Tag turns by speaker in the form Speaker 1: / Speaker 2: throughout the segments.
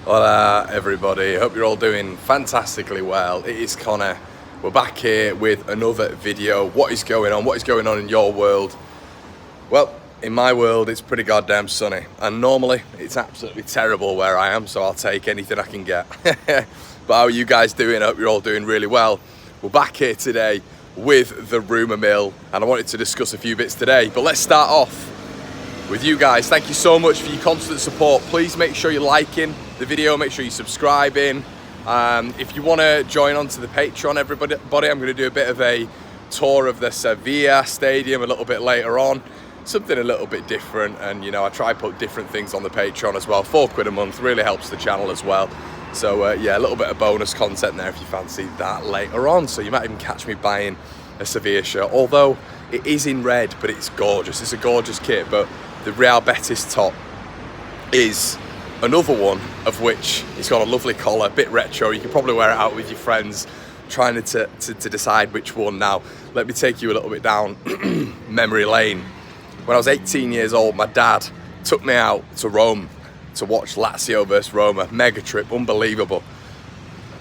Speaker 1: Hola everybody, hope you're all doing fantastically well. It is Connor. We're back here with another video. What is going on? What is going on in your world? Well, in my world it's pretty goddamn sunny, and normally it's absolutely terrible where I am, so I'll take anything I can get. But how are you guys doing? I hope you're all doing really well. We're back here today with the rumour mill, and I wanted to discuss a few bits today, but let's start off with you guys. Thank you so much for your constant support. Please make sure you're liking the video, make sure you're subscribing. If you want to join onto the Patreon, everybody, I'm going to do a bit of a tour of the Sevilla stadium a little bit later on. Something a little bit different, and you know, I try to put different things on the Patreon as well. £4 a month really helps the channel as well. So yeah, a little bit of bonus content there if you fancy that later on. So you might even catch me buying a Sevilla shirt, although it is in red, but it's gorgeous. It's a gorgeous kit, but the Real Betis top is another one of which it's got a lovely collar, a bit retro. You can probably wear it out with your friends, trying to decide which one. Now, let me take you a little bit down memory lane. When I was 18 years old, my dad took me out to Rome to watch Lazio versus Roma. Mega trip, unbelievable.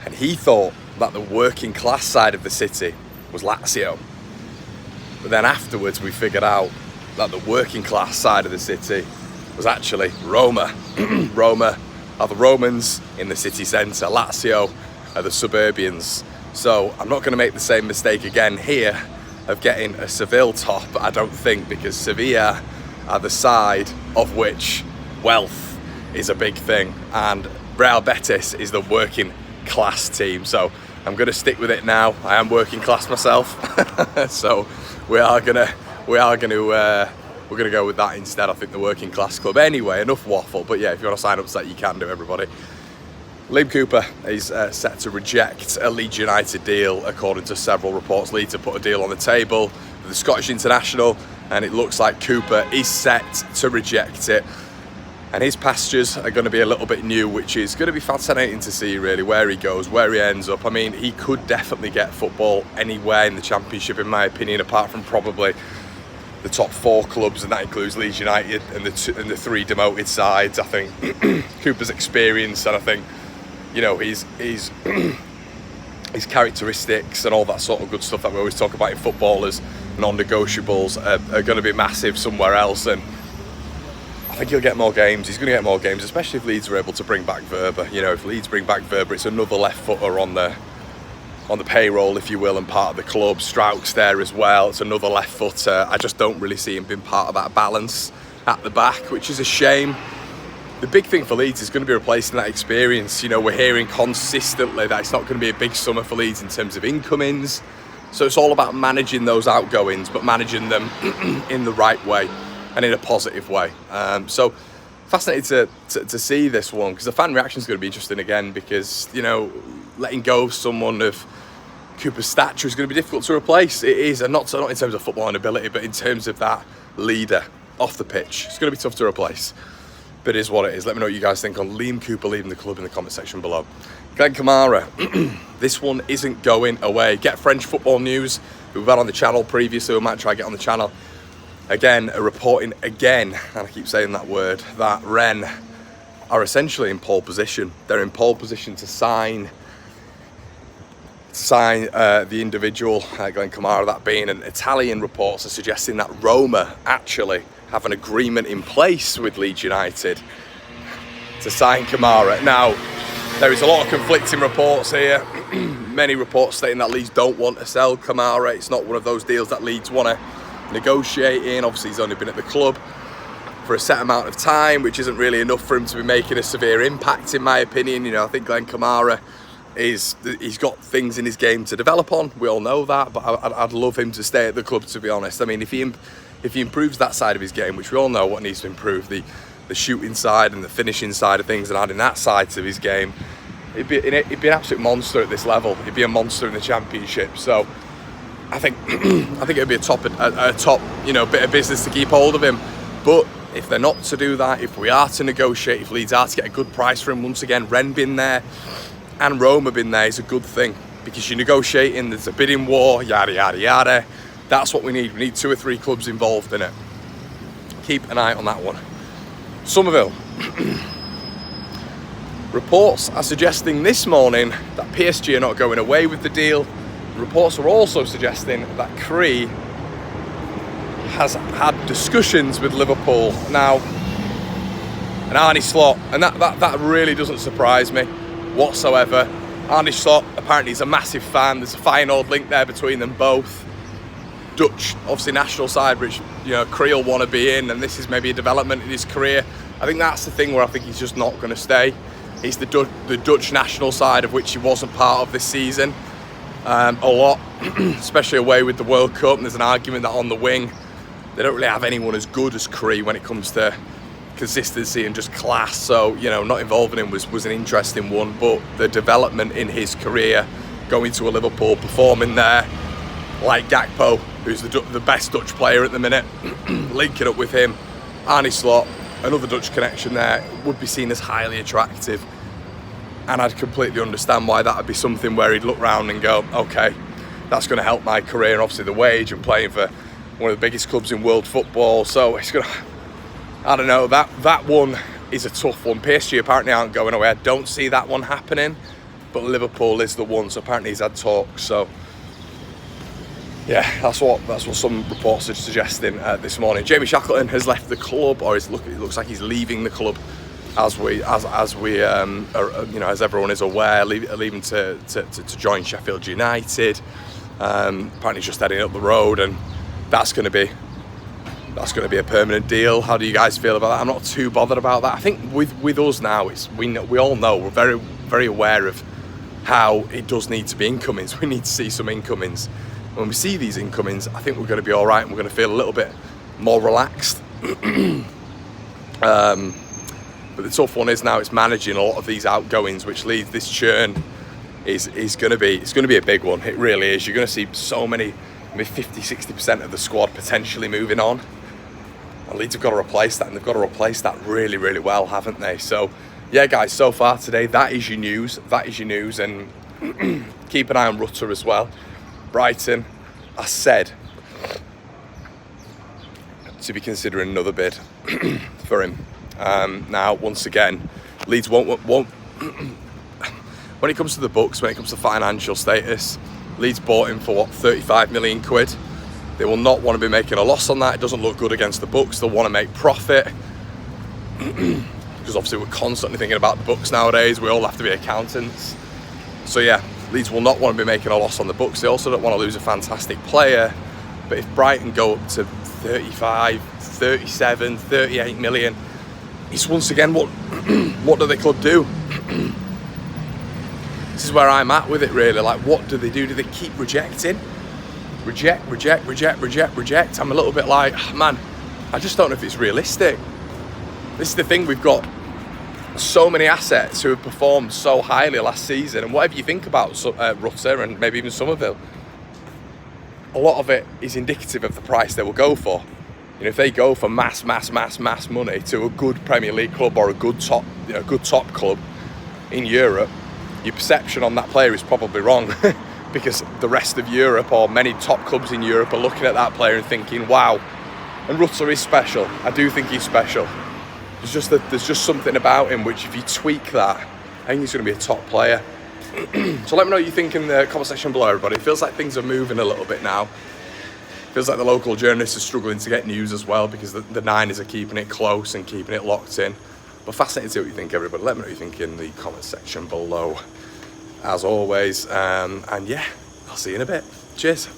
Speaker 1: And he thought that the working class side of the city was Lazio. But then afterwards we figured out that the working class side of the city was actually Roma. Roma are the Romans in the city centre. Lazio are the suburbians. So I'm not going to make the same mistake again here of getting a Seville top, I don't think, because Sevilla are the side of which wealth is a big thing, and Real Betis is the working class team. So I'm going to stick with it now. I am working class myself. So we're gonna go with that instead. I think the working class club. Anyway, enough waffle. But yeah, if you want to sign up to that, you can do, everybody. Liam Cooper is set to reject a Leeds United deal, according to several reports. Leeds have put a deal on the table for the Scottish international, and it looks like Cooper is set to reject it. And his pastures are going to be a little bit new, which is going to be fascinating to see, really, where he goes, where he ends up. I mean, he could definitely get football anywhere in the Championship, in my opinion, apart from probably the top 4 clubs, and that includes Leeds United and the 3 demoted sides. I think Cooper's experience, and I think, you know, his characteristics and all that sort of good stuff that we always talk about in footballers, non-negotiables, are going to be massive somewhere else. And I think he'll get more games. He's going to get more games, especially if Leeds are able to bring back Verba. You know, if Leeds bring back Verba, it's another left footer on the payroll, if you will, and part of the club. Strauch's there as well. It's another left footer. I just don't really see him being part of that balance at the back, which is a shame. The big thing for Leeds is going to be replacing that experience. You know, we're hearing consistently that it's not going to be a big summer for Leeds in terms of incomings. So it's all about managing those outgoings, but managing them in the right way and in a positive way. So fascinated to see this one, because the fan reaction is going to be interesting again, because, you know, letting go of someone of Cooper's stature is going to be difficult to replace. It is, and not in terms of football and ability, but in terms of that leader off the pitch. It's going to be tough to replace, but it is what it is. Let me know what you guys think on Liam Cooper leaving the club in the comment section below. Glen Kamara, this one isn't going away. Get French football news. We've had on the channel previously. We might try to get on the channel again, reporting again, and I keep saying that word, that Rennes are essentially in pole position. They're in pole position to sign the individual, Glen Kamara, that being. And Italian reports are suggesting that Roma actually have an agreement in place with Leeds United to sign Kamara. Now, there is a lot of conflicting reports here. Many reports stating that Leeds don't want to sell Kamara. It's not one of those deals that Leeds want to negotiate in. Obviously, he's only been at the club for a set amount of time, which isn't really enough for him to be making a severe impact, in my opinion. You know, I think Glen Kamara he's got things in his game to develop on. We all know that, but I'd love him to stay at the club, to be honest. I mean, if he improves that side of his game, which we all know what needs to improve, the shooting side and the finishing side of things, and adding that side to his game, he'd be an absolute monster at this level. He'd be a monster in the Championship. So I think it'd be a top you know, bit of business to keep hold of him. But if they're not to do that, if we are to negotiate, if Leeds are to get a good price for him, once again, Rennes being there and Roma being there is a good thing, because you're negotiating, there's a bidding war, yada yada yada. That's what we need. We need 2 or 3 clubs involved in it. Keep an eye on that one. Summerville. Reports are suggesting this morning that PSG are not going away with the deal. Reports are also suggesting that Cree has had discussions with Liverpool now, and Arne Slot, and that really doesn't surprise me whatsoever. Arne Slot apparently is a massive fan. There's a fine old link there between them both. Dutch, obviously national side, which Cree will want to be in, and this is maybe a development in his career. I think that's the thing where I think he's just not going to stay. It's the Dutch national side, of which he wasn't part of this season a lot, especially away with the World Cup. And there's an argument that on the wing, they don't really have anyone as good as Cree when it comes to consistency and just class. So, not involving him was an interesting one. But the development in his career, going to a Liverpool, performing there, like Gakpo, who's the best Dutch player at the minute, linking up with him, Arne Slot, another Dutch connection there, would be seen as highly attractive. And I'd completely understand why that would be something where he'd look round and go, okay, that's going to help my career, and obviously the wage and playing for one of the biggest clubs in world football. So it's going to, I don't know, that one is a tough one. PSG apparently aren't going away. I don't see that one happening, but Liverpool is the one, so apparently he's had talks. So yeah, that's what some reports are suggesting this morning. Jamie Shackleton has left the club, or it looks like he's leaving the club, as everyone is aware, leaving to join Sheffield United. Apparently, he's just heading up the road, and that's going to be a permanent deal. How do you guys feel about that? I'm not too bothered about that. I think with us now, we all know, we're very, very aware of how it does need to be incomings. We need to see some incomings. When we see these incomings, I think we're going to be all right, and we're going to feel a little bit more relaxed. But the tough one is now it's managing a lot of these outgoings, which leads this churn is going to be a big one. It really is. You're going to see so many, maybe 50-60% of the squad potentially moving on. And Leeds have got to replace that, and they've got to replace that really, really well, haven't they? So yeah, guys, so far today, that is your news. And keep an eye on Rutter as well. Brighton, I said, to be considering another bid for him. Now, once again, Leeds won't. When it comes to the books, when it comes to financial status, Leeds bought him for what, 35 million quid. They will not want to be making a loss on that. It doesn't look good against the books. They'll want to make profit. Because obviously we're constantly thinking about the books nowadays. We all have to be accountants. So yeah, Leeds will not want to be making a loss on the books. They also don't want to lose a fantastic player. But if Brighton go up to 35, 37, 38 million, it's once again, what do the club do? This is where I'm at with it, really. Like, what do they do? Do they keep rejecting? Reject. I'm a little bit like, man, I just don't know if it's realistic. This is the thing, we've got so many assets who have performed so highly last season, and whatever you think about Rutter and maybe even Summerville, a lot of it is indicative of the price they will go for. If they go for mass money to a good Premier League club or a good top club in Europe, your perception on that player is probably wrong because the rest of Europe, or many top clubs in Europe, are looking at that player and thinking, wow. And Rutter is special. I do think he's special. There's just something about him which, if you tweak that, I think he's going to be a top player. So let me know what you think in the comment section below, everybody. It feels like things are moving a little bit now. Feels like the local journalists are struggling to get news as well, because the Niners are keeping it close and keeping it locked in. But fascinating to see what you think, everybody. Let me know what you think in the comment section below, as always. And yeah, I'll see you in a bit. Cheers.